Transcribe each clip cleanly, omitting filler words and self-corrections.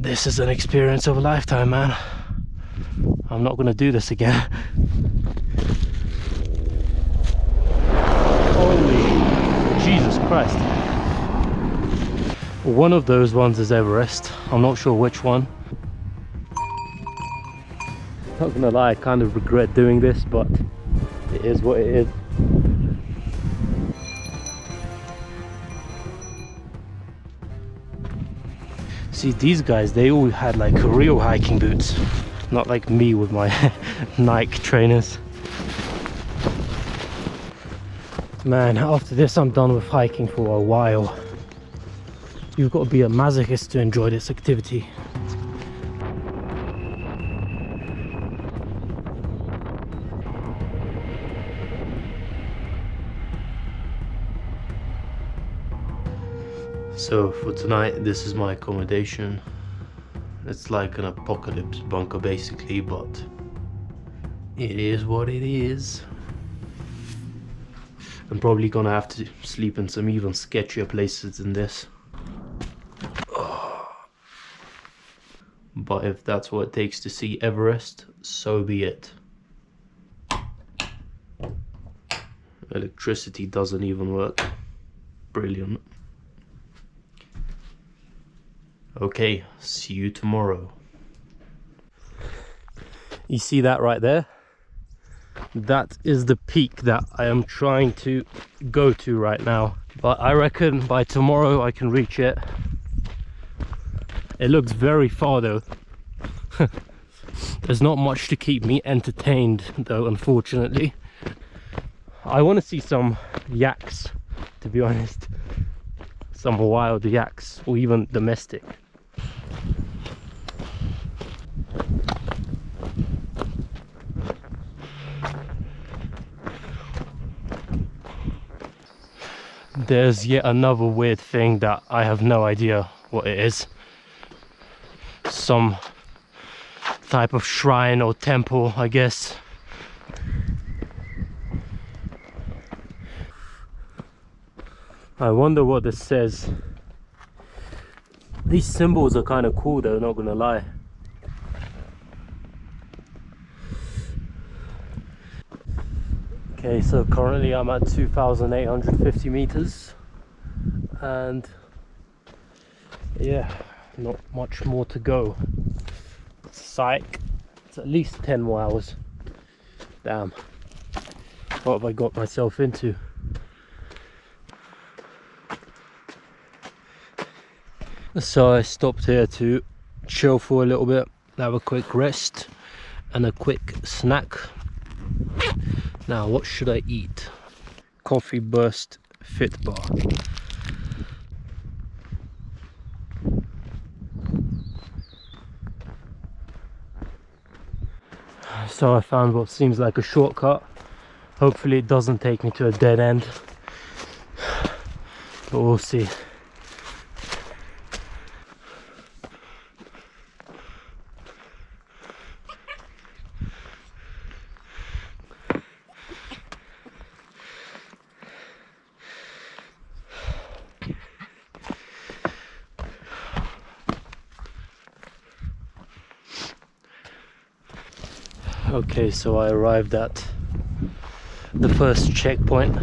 This is an experience of a lifetime, man. I'm not gonna do this again. Holy Jesus Christ. One of those ones is Everest. I'm not sure which one. Not gonna lie, I kind of regret doing this, but it is what it is. See, these guys, they all had like real hiking boots, not like me with my Nike trainers. Man, after this I'm done with hiking for a while. You've got to be a masochist to enjoy this activity. So for tonight, this is my accommodation. It's like an apocalypse bunker basically, but it is what it is. I'm probably gonna have to sleep in some even sketchier places than this. But if that's what it takes to see Everest, so be it. Electricity doesn't even work. Brilliant. Okay, see you tomorrow. You see that right there? That is the peak that I am trying to go to right now. But I reckon by tomorrow I can reach it. It looks very far though. There's not much to keep me entertained though, unfortunately. I want to see some yaks, to be honest. Some wild yaks, or even domestic. There's yet another weird thing that I have no idea what it is. Some type of shrine or temple, I guess. I wonder what this says. These symbols are kind of cool though, not gonna lie. Okay, so currently I'm at 2,850 meters and yeah, not much more to go. Psych, it's at least 10 more hours. Damn, what have I got myself into? So I stopped here to chill for a little bit, have a quick rest and a quick snack. Now what should I eat? Coffee Burst Fit Bar. So I found what seems like a shortcut. Hopefully it doesn't take me to a dead end, but we'll see. Okay, so I arrived at the first checkpoint.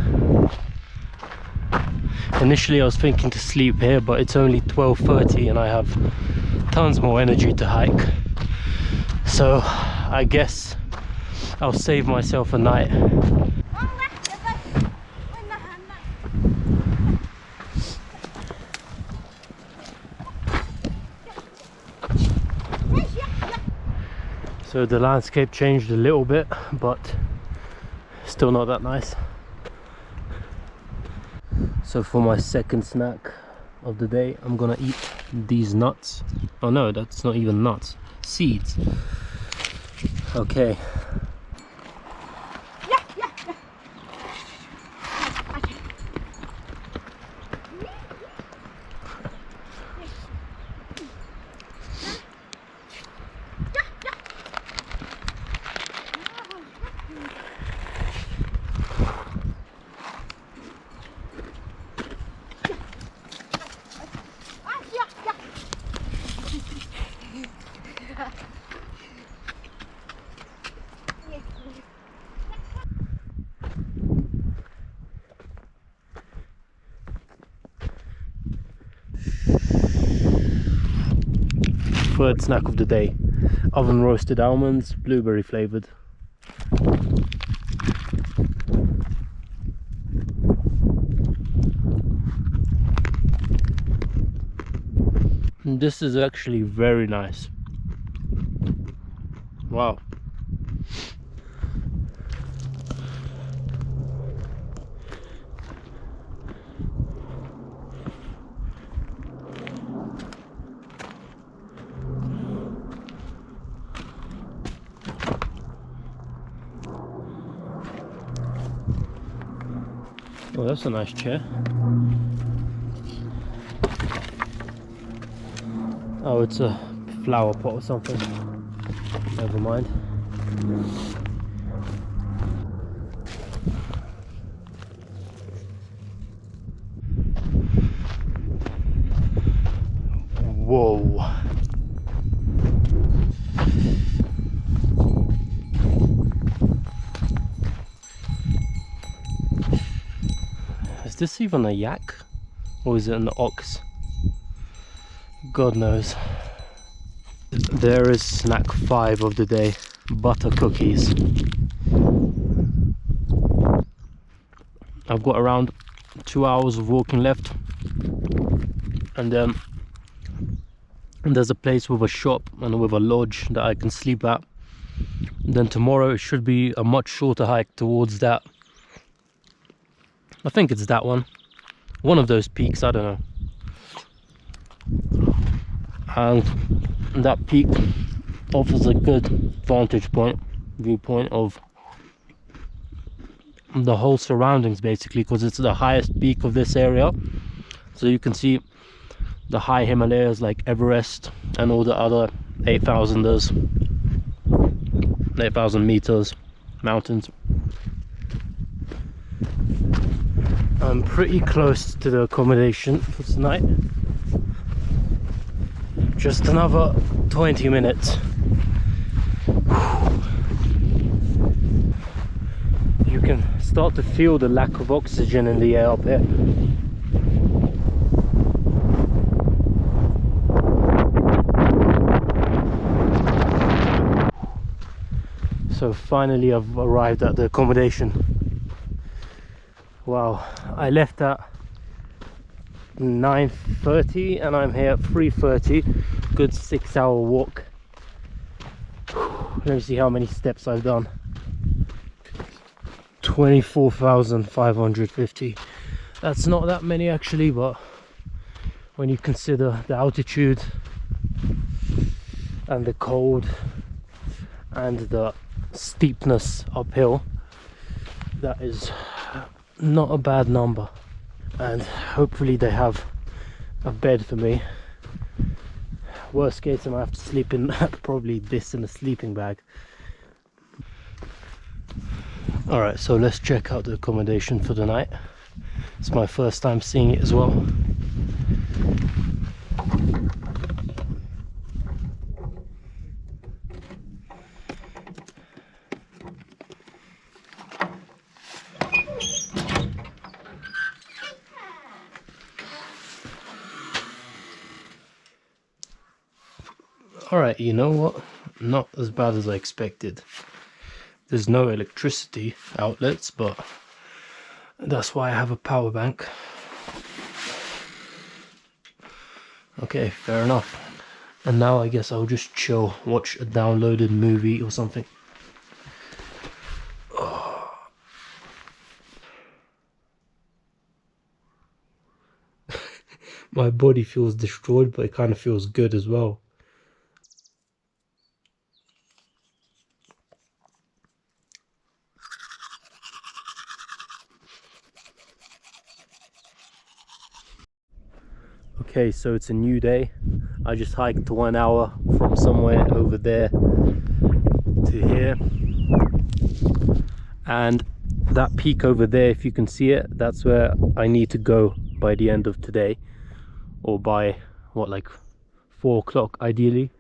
Initially I was thinking to sleep here, but it's only 12:30 and I have tons more energy to hike. So I guess I'll save myself a night. So the landscape changed a little bit, but still not that nice. So for my second snack of the day, I'm gonna eat these nuts. Oh no, that's not even nuts, seeds. Okay. preferred snack of the day. Oven roasted almonds, blueberry flavoured. And this is actually very nice. Wow. Oh, that's a nice chair. Oh, it's a flower pot or something. Never mind. Whoa. Is this even a yak? Or is it an ox? God knows. There is snack 5 of the day. Butter cookies. I've got around 2 hours of walking left. And then there's a place with a shop and with a lodge that I can sleep at. And then tomorrow it should be a much shorter hike towards that. I think it's that one. One of those peaks, I don't know. And that peak offers a good viewpoint of the whole surroundings, basically, because it's the highest peak of this area. So you can see the high Himalayas like Everest and all the other 8,000 meters mountains. I'm pretty close to the accommodation for tonight. Just another 20 minutes. You can start to feel the lack of oxygen in the air up here. So finally I've arrived at the accommodation. Wow, I left at 9:30 and I'm here at 3:30. Good 6-hour walk. Let me see how many steps I've done. 24,550. That's not that many actually, but when you consider the altitude and the cold and the steepness uphill, that is not a bad number. And hopefully they have a bed for me. Worst case, I might have to sleep in probably this in a sleeping bag. Alright, so let's check out the accommodation for the night. It's my first time seeing it as well. Alright, you know what? Not as bad as I expected. There's no electricity outlets, but that's why I have a power bank. Okay, fair enough. And now I guess I'll just chill, watch a downloaded movie or something. Oh. My body feels destroyed, but it kind of feels good as well. Okay, so it's a new day. I just hiked 1 hour from somewhere over there to here. And that peak over there, if you can see it, that's where I need to go by the end of today. Or by, what, like 4 o'clock ideally.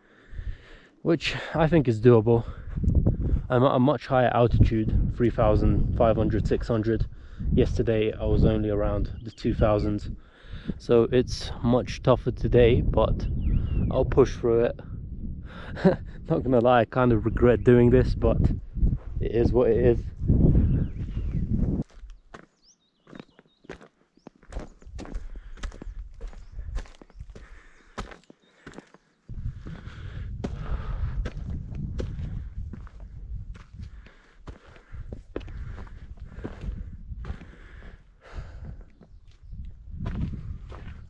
Which I think is doable. I'm at a much higher altitude, 3,500, 600. Yesterday I was only around the 2,000s. So it's much tougher today, but I'll push through it. Not gonna lie, I kind of regret doing this, but it is what it is.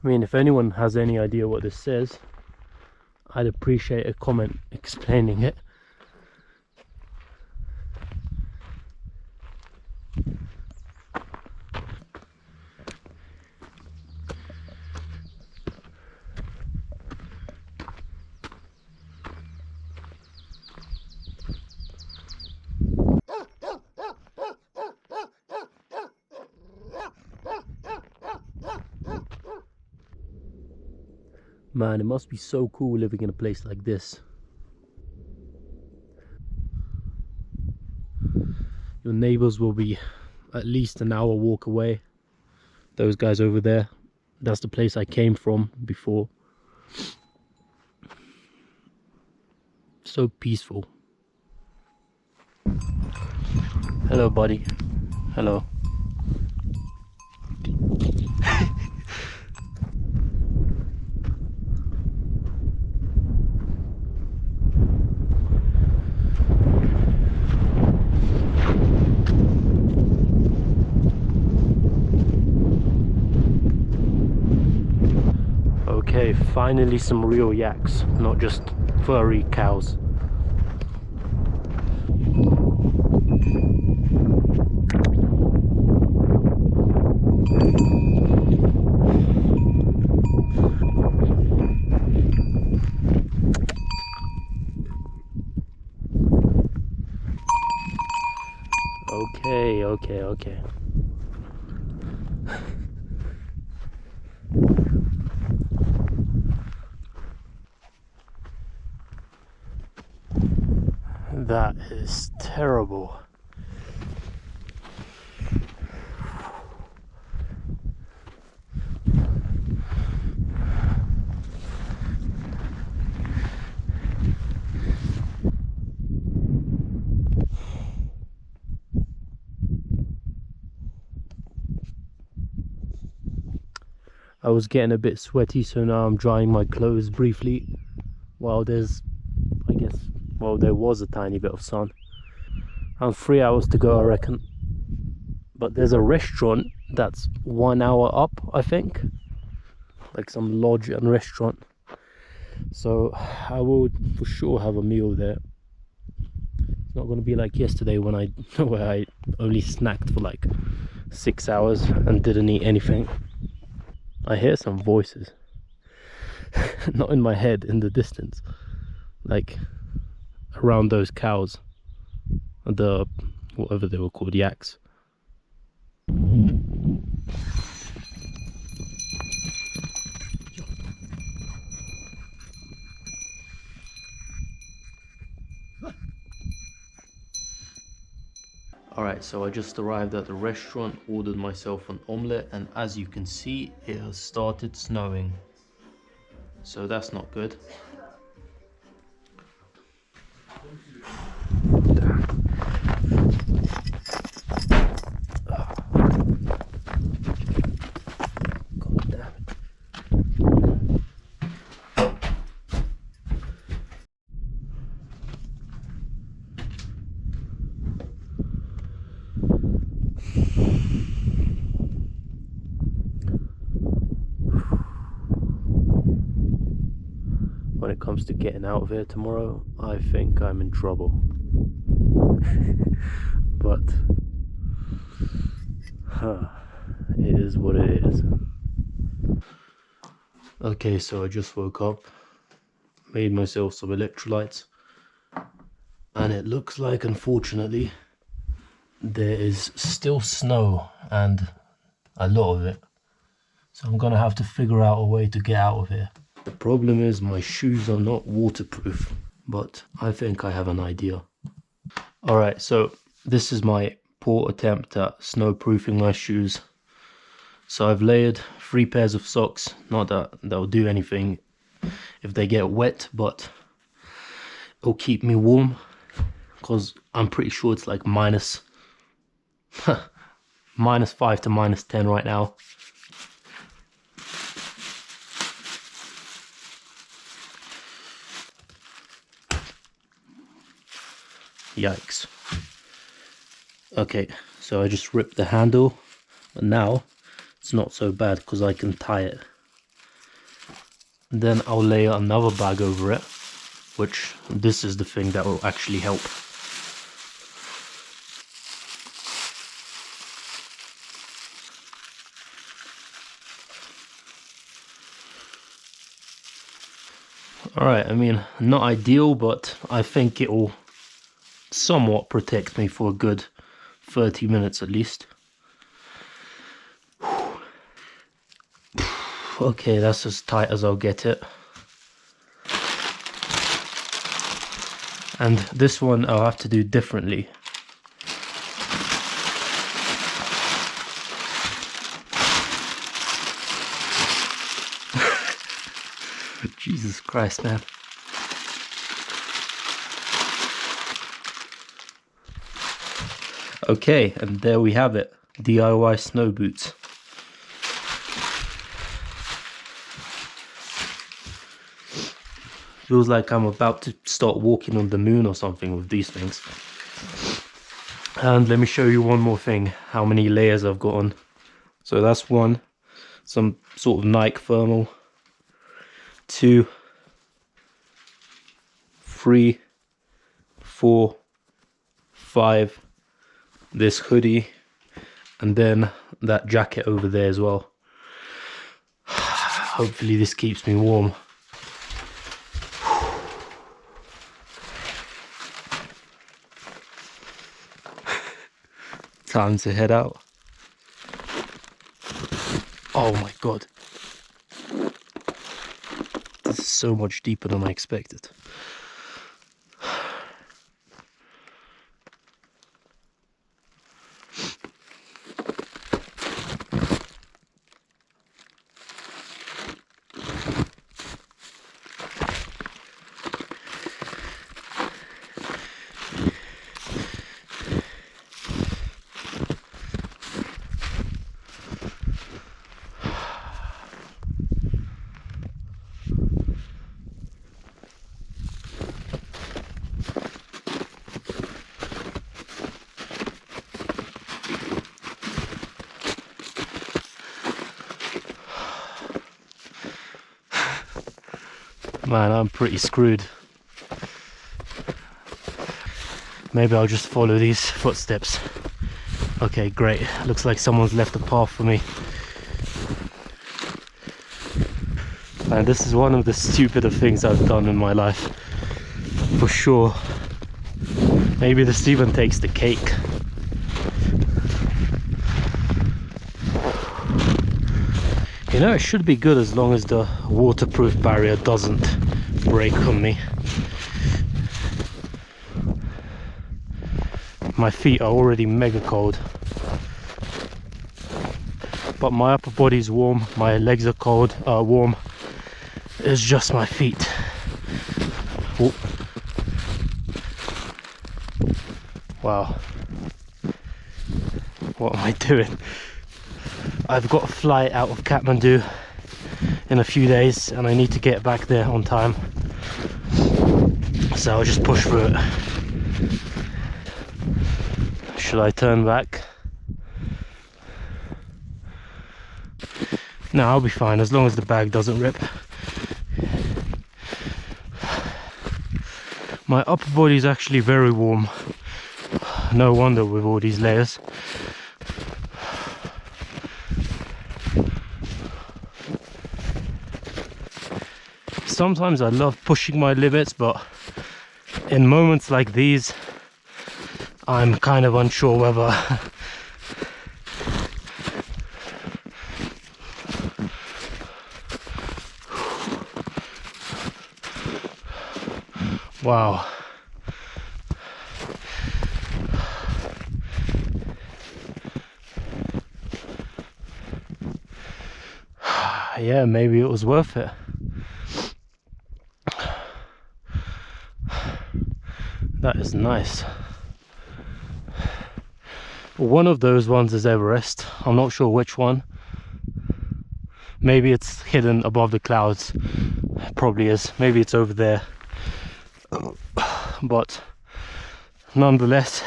I mean, if anyone has any idea what this says, I'd appreciate a comment explaining it. Man, it must be so cool living in a place like this. Your neighbors will be at least an hour walk away. Those guys over there, that's the place I came from before. So peaceful. Hello, buddy. Hello. Okay, finally some real yaks, not just furry cows. Okay. That is terrible. I was getting a bit sweaty, so now I'm drying my clothes briefly while there's, I guess, well, there was a tiny bit of sun. Around 3 hours to go, I reckon. But there's a restaurant that's 1 hour up, I think, like some lodge and restaurant. So I will for sure have a meal there. It's not going to be like yesterday when where I only snacked for like 6 hours and didn't eat anything. I hear some voices. Not in my head, in the distance, like around those cows, the whatever they were called, yaks. Alright, so I just arrived at the restaurant, ordered myself an omelette, and as you can see, it has started snowing. So that's not good. When it comes to getting out of here tomorrow, I think I'm in trouble. But it is what it is. Okay, so I just woke up, made myself some electrolytes, and it looks like, unfortunately, there is still snow, and a lot of it. So I'm gonna have to figure out a way to get out of here. The problem is my shoes are not waterproof, but I think I have an idea. Alright, so this is my poor attempt at snowproofing my shoes. So I've layered 3 pairs of socks. Not that they'll do anything if they get wet, but it'll keep me warm, because I'm pretty sure it's like minus -5 to -10 right now. Yikes. Okay, so I just ripped the handle, but now it's not so bad because I can tie it. Then I'll lay another bag over it, which this is the thing that will actually help. Alright, I mean, not ideal, but I think it will somewhat protect me for a good 30 minutes at least. Okay, that's as tight as I'll get it. And this one I'll have to do differently. Jesus Christ, man. Okay, and there we have it. DIY snow boots. Feels like I'm about to start walking on the moon or something with these things. And let me show you one more thing, how many layers I've got on. So that's one, some sort of Nike thermal. 2, 3, 4, 5, this hoodie, and then that jacket over there as well. Hopefully this keeps me warm. Time to head out. Oh my god. This is so much deeper than I expected. Man, I'm pretty screwed. Maybe I'll just follow these footsteps. Okay, great. Looks like someone's left a path for me. And this is one of the stupider things I've done in my life. For sure. Maybe this even takes the cake. You know, it should be good as long as the waterproof barrier doesn't break on me. My feet are already mega cold. But my upper body's warm, my legs are cold, warm. It's just my feet. Oh. Wow. What am I doing? I've got a flight out of Kathmandu in a few days and I need to get back there on time. So I'll just push through it. Should I turn back? No, I'll be fine as long as the bag doesn't rip. My upper body is actually very warm. No wonder with all these layers. Sometimes I love pushing my limits, but in moments like these, I'm kind of unsure whether wow. Yeah, maybe it was worth it. That is nice. One of those ones is Everest. I'm not sure which one. Maybe it's hidden above the clouds. Probably is. Maybe it's over there. But nonetheless,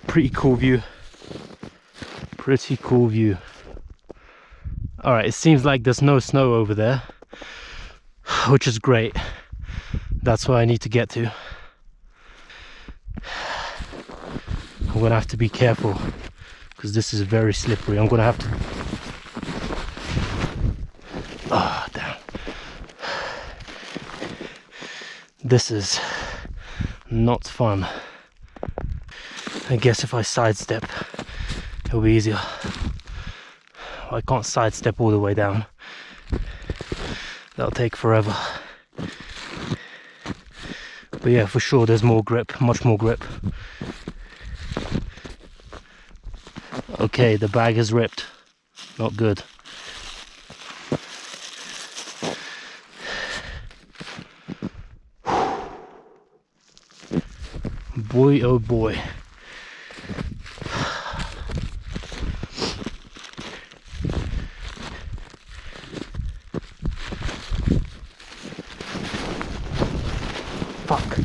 pretty cool view. Pretty cool view. Alright, it seems like there's no snow over there, which is great. That's where I need to get to. I'm gonna have to be careful because this is very slippery. I'm gonna have to... Oh, damn. This is not fun. I guess if I sidestep, it'll be easier. I can't sidestep all the way down. That'll take forever. But yeah, for sure there's more grip, much more grip. Okay, the bag is ripped. Not good. Boy, oh boy. Fuck.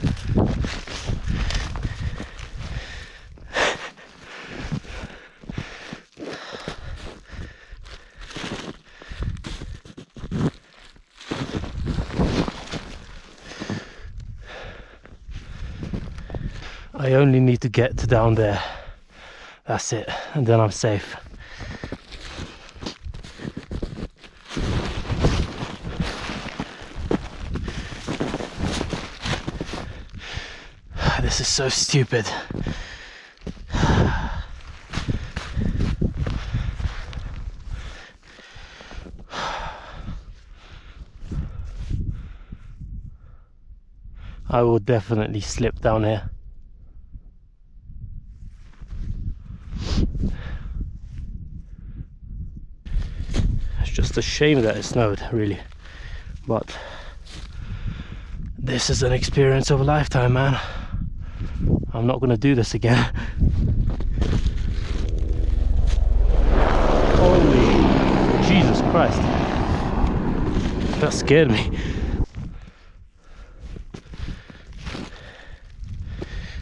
I only need to get to down there. That's it, and then I'm safe. This is so stupid. I will definitely slip down here. It's just a shame that it snowed, really. But this is an experience of a lifetime, man. I'm not gonna do this again. Holy Jesus Christ. That scared me.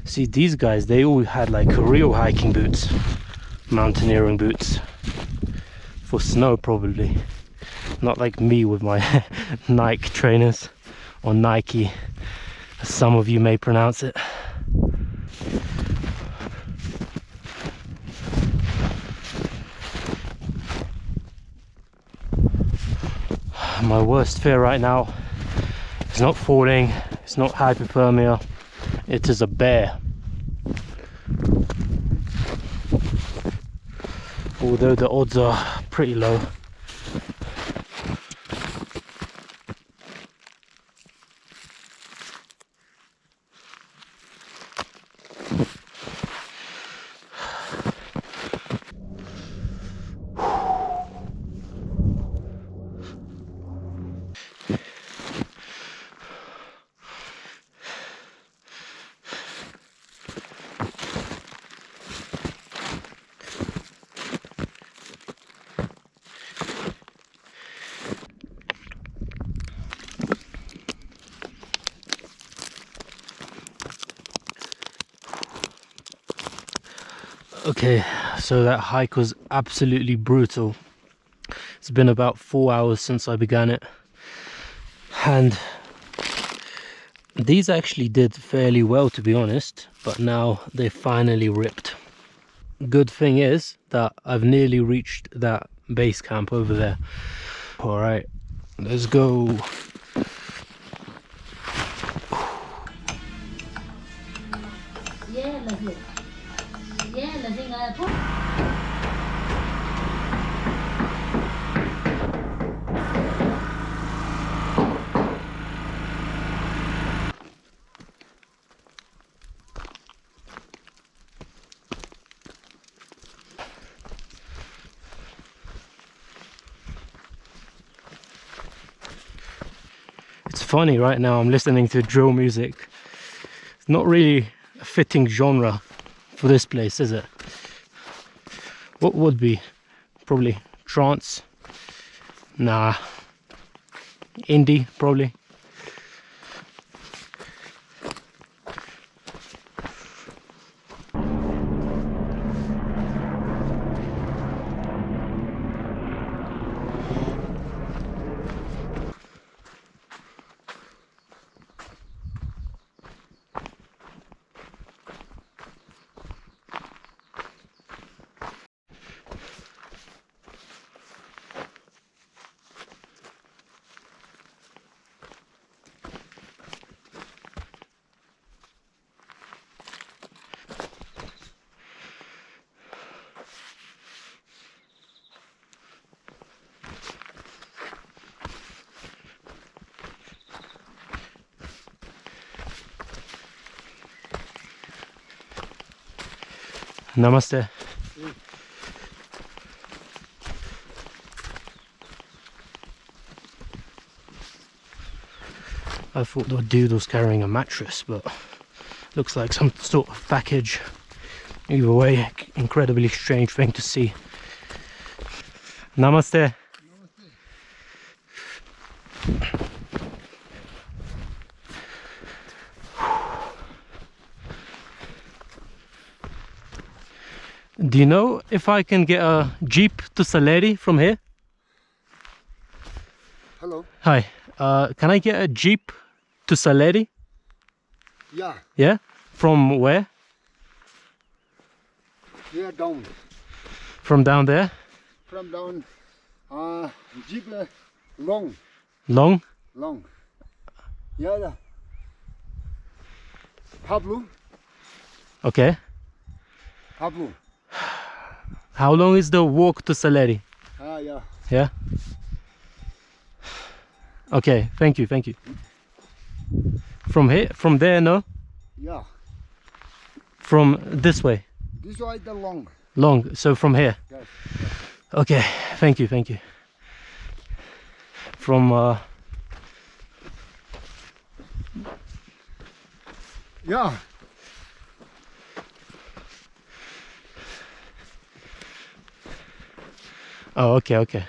See, these guys, they all had like real hiking boots, mountaineering boots. For snow, probably. Not like me with my Nike trainers, or Nike, as some of you may pronounce it. My worst fear right now is not falling, it's not hypothermia, it is a bear. Although the odds are pretty low. Okay, so that hike was absolutely brutal. It's been about 4 hours since I began it, and these actually did fairly well, to be honest, but now they finally ripped. Good thing is that I've nearly reached that base camp over there. All right, let's go. It's funny, right now I'm listening to drill music. not really a fitting genre for this place, is it? What would be? Probably trance. Nah. Indie, probably. Namaste. I thought the dude was carrying a mattress, but looks like some sort of package. Either way, incredibly strange thing to see. Namaste. Do you know if I can get a jeep to Saleri from here? Hello. Hi. Can I get a jeep to Saleri? Yeah. Yeah? From where? Yeah, down. From down there? From down. Jeep long. Long? Long. Yeah, yeah. Pablo. Okay. Pablo. How long is the walk to Saleri? Yeah. Yeah? Okay, thank you, thank you. From here, from there, no? Yeah. From this way? This way the long. Long, so from here? Yes. Okay, thank you, thank you. From, Yeah. oh, okay, okay.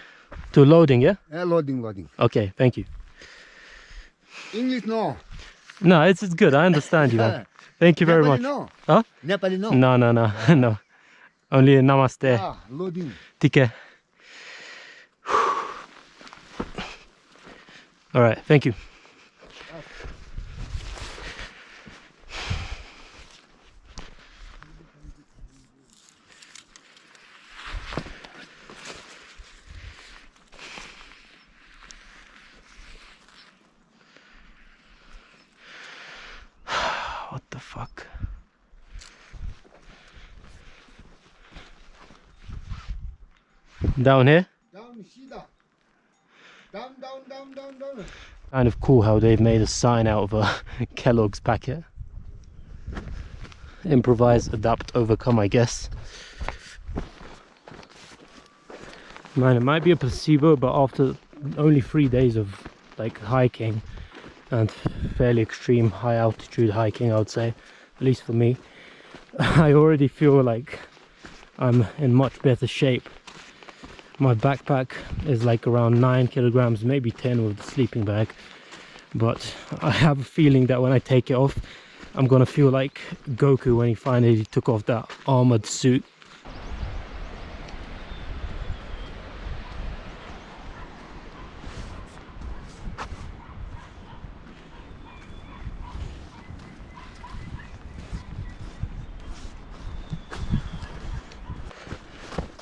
To loading, yeah? Yeah, loading. Okay, thank you. English no. No, it's good, I understand you, man. Thank you very much. No. Huh? Nepali no. No, no, no, no. Only namaste. Yeah, loading. Take All right, thank you. What the fuck? Down here? Down, Shida. Down. Kind of cool how they've made a sign out of a Kellogg's packet. Improvise, adapt, overcome, I guess. Man, it might be a placebo, but after only 3 days of like hiking and fairly extreme high altitude hiking, I would say, at least for me, I already feel like I'm in much better shape. My backpack is like around 9 kilograms, maybe 10 with the sleeping bag, but I have a feeling that when I take it off, I'm gonna feel like Goku when he finally took off that armored suit.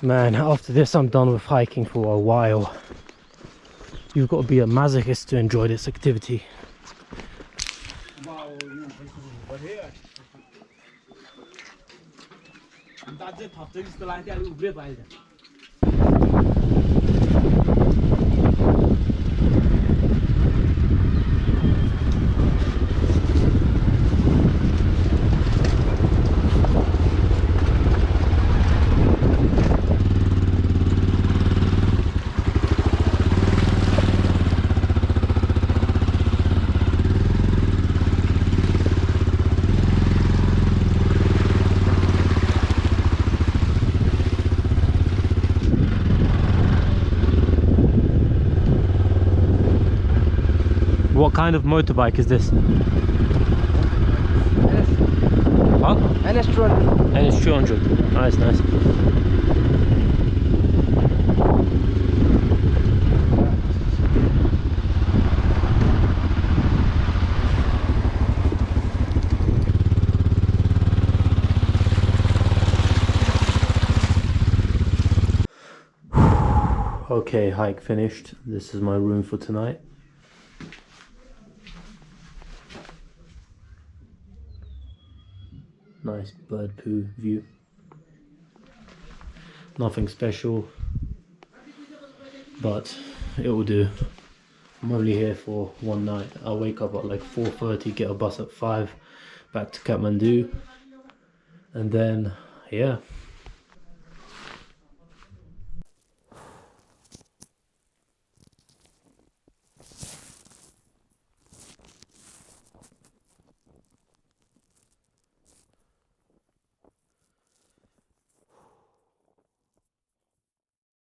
Man, after this I'm done with hiking for a while. You've got to be a masochist to enjoy this activity. kind of motorbike is this? Huh? NS200. And it's 200. Nice, nice. Okay, hike finished. This is my room for tonight. Nice bird poo view. Nothing special, but it will do. I'm only here for one night. I'll wake up at like 4:30, get a bus at 5 back to Kathmandu, and then yeah,